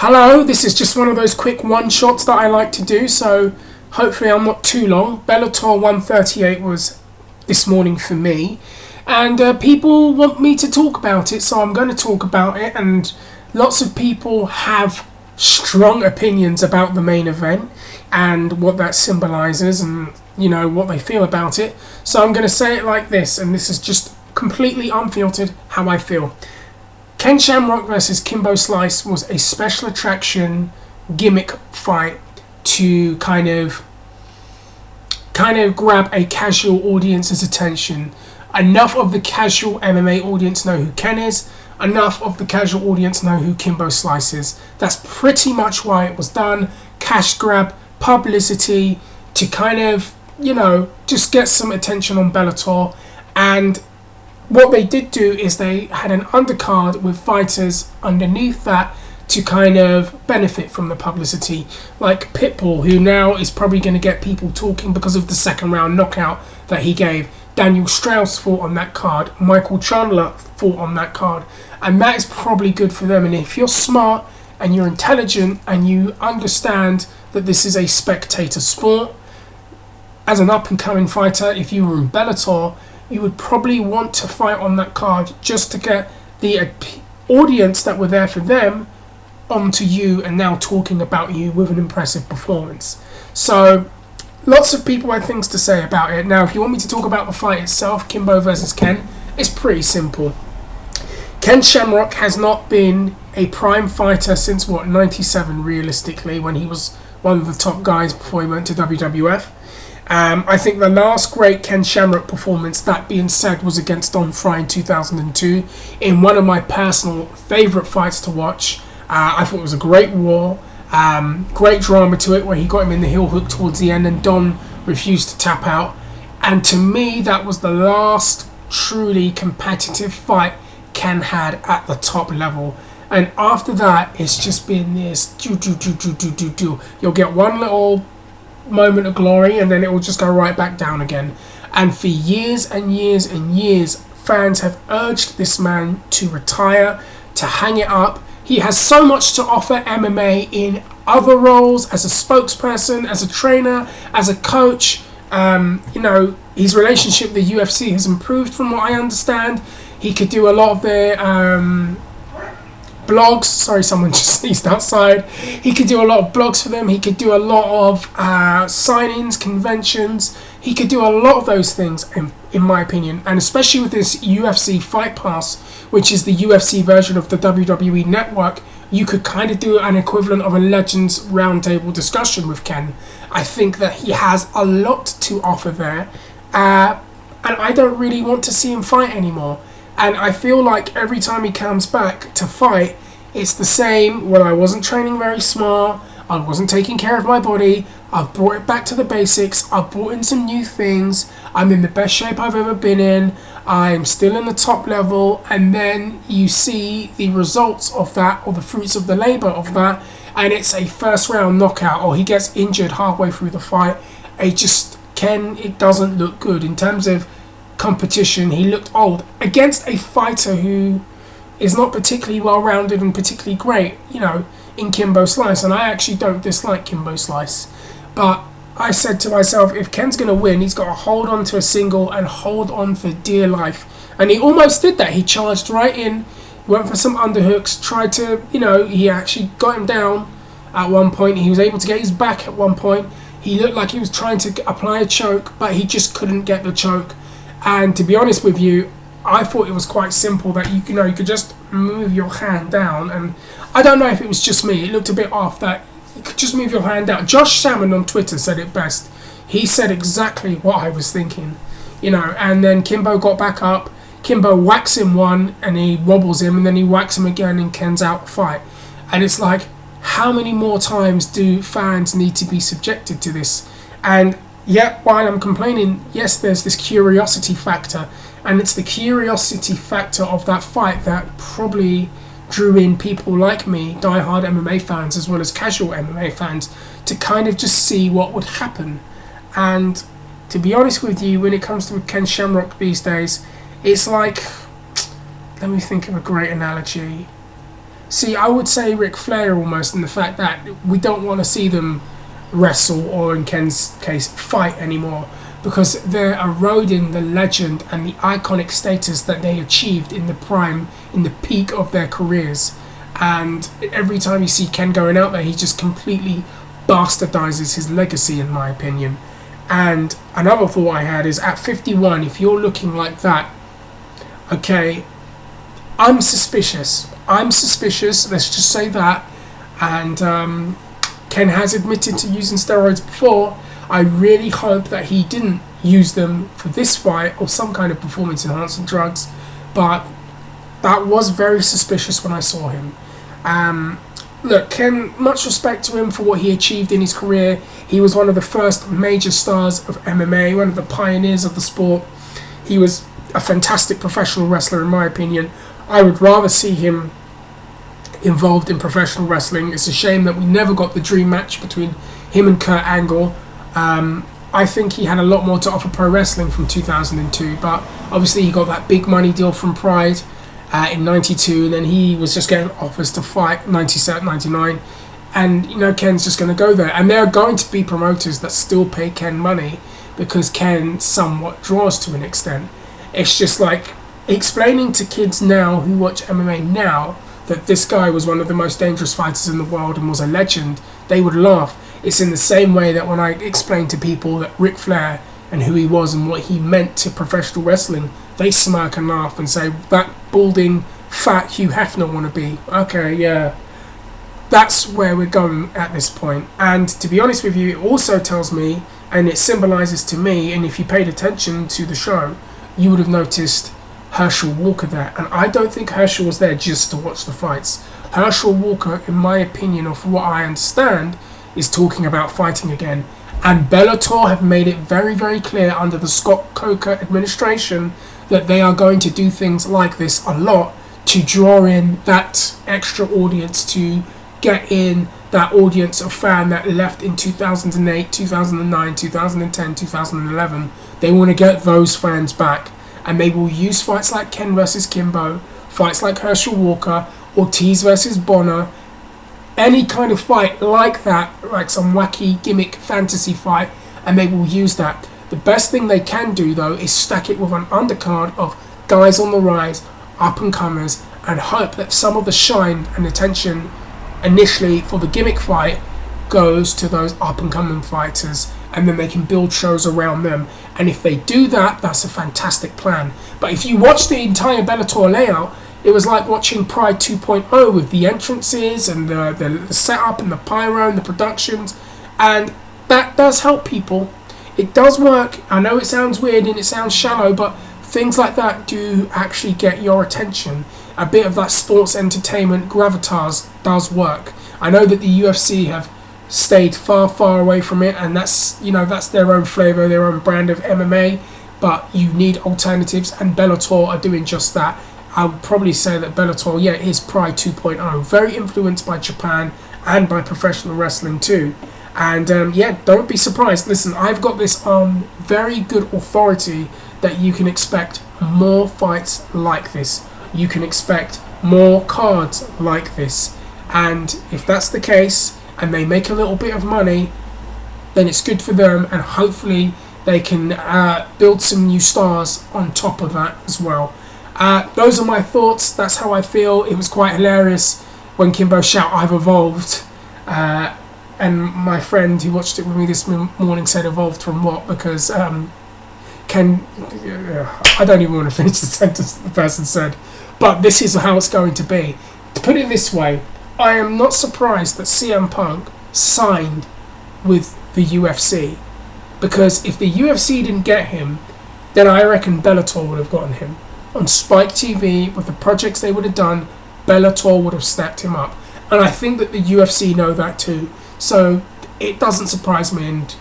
Hello, this is just one of those quick one-shots that I like to do, so hopefully I'm not too long. Bellator 138 was this morning for me, and people want me to talk about it, so I'm going to talk about it, and lots of people have strong opinions about the main event and what that symbolises and, you know, what they feel about it. So I'm going to say it like this, and this is just completely unfiltered how I feel. Ken Shamrock versus Kimbo Slice was a special attraction gimmick fight to kind of grab a casual audience's attention. Enough of the casual MMA audience know who Ken is. Enough of the casual audience know who Kimbo Slice is. That's pretty much why it was done. Cash grab, publicity, to kind of, you know, just get some attention on Bellator. And what they did do is they had an undercard with fighters underneath that to kind of benefit from the publicity, like Pitbull, who now is probably going to get people talking because of the second round knockout that he gave. Daniel Strauss fought on that card. Michael Chandler fought on that card. And that is probably good for them. And if you're smart and you're intelligent and you understand that this is a spectator sport, as an up-and-coming fighter, if you were in Bellator, you would probably want to fight on that card just to get the audience that were there for them onto you and now talking about you with an impressive performance. So lots of people had things to say about it. Now, if you want me to talk about the fight itself, Kimbo versus Ken, it's pretty simple. Ken Shamrock has not been a prime fighter since, 97 realistically, when he was one of the top guys before he went to WWF. I think the last great Ken Shamrock performance, that being said, was against Don Fry in 2002 in one of my personal favourite fights to watch. I thought it was a great war, great drama to it, where he got him in the heel hook towards the end and Don refused to tap out. And to me, that was the last truly competitive fight Ken had at the top level. And after that, it's just been this do. You'll get one little moment of glory and then it will just go right back down again. And for years and years and years, fans have urged this man to retire, to hang it up. He has so much to offer MMA in other roles, as a spokesperson, as a trainer, as a coach. You know, his relationship with the UFC has improved from what I understand. He could do a lot of their blogs. Sorry, someone just sneezed outside. He could do a lot of blogs for them. He could do a lot of signings, conventions. He could do a lot of those things, in my opinion. And especially with this UFC Fight Pass, which is the UFC version of the WWE Network, you could kind of do an equivalent of a Legends Roundtable discussion with Ken. I think that he has a lot to offer there. And I don't really want to see him fight anymore. And I feel like every time he comes back to fight, it's the same. Well, I wasn't training very smart. I wasn't taking care of my body. I've brought it back to the basics. I've brought in some new things. I'm in the best shape I've ever been in. I'm still in the top level. And then you see the results of that, or the fruits of the labour of that. And it's a first round knockout, or he gets injured halfway through the fight. It doesn't look good in terms of competition. He looked old against a fighter who is not particularly well-rounded and particularly great, you know, in Kimbo Slice. And I actually don't dislike Kimbo Slice, but I said to myself, if Ken's going to win, he's got to hold on to a single and hold on for dear life. And he almost did that. He charged right in, went for some underhooks, tried to, you know, he actually got him down at one point. He was able to get his back at one point. He looked like he was trying to apply a choke, but he just couldn't get the choke. And to be honest with you, I thought it was quite simple, that you could just move your hand down. And I don't know if it was just me, it looked a bit off, that you could just move your hand down. Josh Salmon on Twitter said it best. He said exactly what I was thinking, you know. And then Kimbo got back up. Kimbo whacks him one and he wobbles him, and then he whacks him again and Ken's out the fight. And it's like, how many more times do fans need to be subjected to this? And yet, while I'm complaining, yes, there's this curiosity factor, and it's the curiosity factor of that fight that probably drew in people like me, die-hard MMA fans as well as casual MMA fans, to kind of just see what would happen. And to be honest with you, when it comes to Ken Shamrock these days, it's like, let me think of a great analogy. See, I would say Ric Flair almost, in the fact that we don't want to see them wrestle, or in Ken's case, fight anymore, because they're eroding the legend and the iconic status that they achieved in the prime, in the peak of their careers. And every time you see Ken going out there, he just completely bastardizes his legacy, in my opinion. And another thought I had is, at 51, if you're looking like that, okay, I'm suspicious. Let's just say that. And Ken has admitted to using steroids before. I really hope that he didn't use them for this fight, or some kind of performance enhancing drugs. But that was very suspicious when I saw him. Look, Ken, much respect to him for what he achieved in his career. He was one of the first major stars of MMA, one of the pioneers of the sport. He was a fantastic professional wrestler, in my opinion. I would rather see him involved in professional wrestling. It's a shame that we never got the dream match between him and Kurt Angle. I think he had a lot more to offer pro wrestling from 2002, but obviously he got that big money deal from Pride in 92, and then he was just getting offers to fight 97, 99, and Ken's just going to go there. And there are going to be promoters that still pay Ken money because Ken somewhat draws to an extent. It's just like explaining to kids now who watch MMA now that this guy was one of the most dangerous fighters in the world and was a legend. They would laugh. It's in the same way that when I explain to people that Ric Flair and who he was and what he meant to professional wrestling, they smirk and laugh and say, that balding, fat Hugh Hefner wannabe. Okay, yeah. That's where we're going at this point. And to be honest with you, it also tells me, and it symbolises to me, and if you paid attention to the show, you would have noticed Herschel Walker there. And I don't think Herschel was there just to watch the fights. Herschel Walker, in my opinion, of what I understand, is talking about fighting again. And Bellator have made it very, very clear under the Scott Coker administration that they are going to do things like this a lot to draw in that extra audience, to get in that audience of fan that left in 2008, 2009, 2010, 2011. They want to get those fans back. And they will use fights like Ken versus Kimbo, fights like Herschel Walker, Ortiz versus Bonner, any kind of fight like that, like some wacky gimmick fantasy fight, and they will use that. The best thing they can do, though, is stack it with an undercard of guys on the rise, up-and-comers, and hope that some of the shine and attention initially for the gimmick fight goes to those up-and-coming fighters, and then they can build shows around them. And if they do that, that's a fantastic plan. But if you watch the entire Bellator layout, it was like watching Pride 2.0 with the entrances and the setup and the pyro and the productions. And that does help people. It does work. I know it sounds weird and it sounds shallow, but things like that do actually get your attention. A bit of that sports entertainment gravitas does work. I know that the UFC have stayed far, far away from it, and that's their own flavour, their own brand of MMA, but you need alternatives, and Bellator are doing just that. I would probably say that Bellator, is Pride 2.0, very influenced by Japan and by professional wrestling too. And don't be surprised. Listen, I've got this on very good authority that you can expect more fights like this. You can expect more cards like this. And if that's the case, and they make a little bit of money, then it's good for them, and hopefully they can build some new stars on top of that as well. Those are my thoughts. That's how I feel. It was quite hilarious when Kimbo shout, "I've evolved." And my friend who watched it with me this morning said, "Evolved from what?" Because Ken, I don't even want to finish the sentence that the person said. But this is how it's going to be. To put it this way, I am not surprised that CM Punk signed with the UFC, because if the UFC didn't get him, then I reckon Bellator would have gotten him. On Spike TV, with the projects they would have done, Bellator would have snapped him up. And I think that the UFC know that too. So it doesn't surprise me, and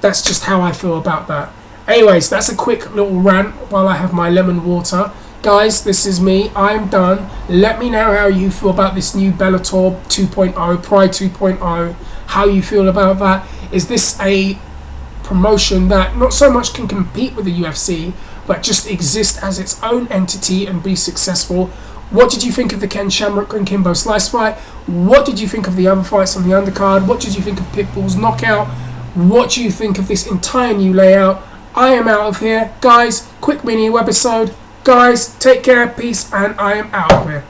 that's just how I feel about that. Anyways, that's a quick little rant while I have my lemon water. Guys, this is me. I'm done. Let me know how you feel about this new Bellator 2.0, Pride 2.0. How you feel about that. Is this a promotion that not so much can compete with the UFC, but just exist as its own entity and be successful? What did you think of the Ken Shamrock and Kimbo Slice fight? What did you think of the other fights on the undercard? What did you think of Pitbull's knockout? What do you think of this entire new layout? I am out of here. Guys, quick mini webisode. Guys, take care, peace, and I am out of here.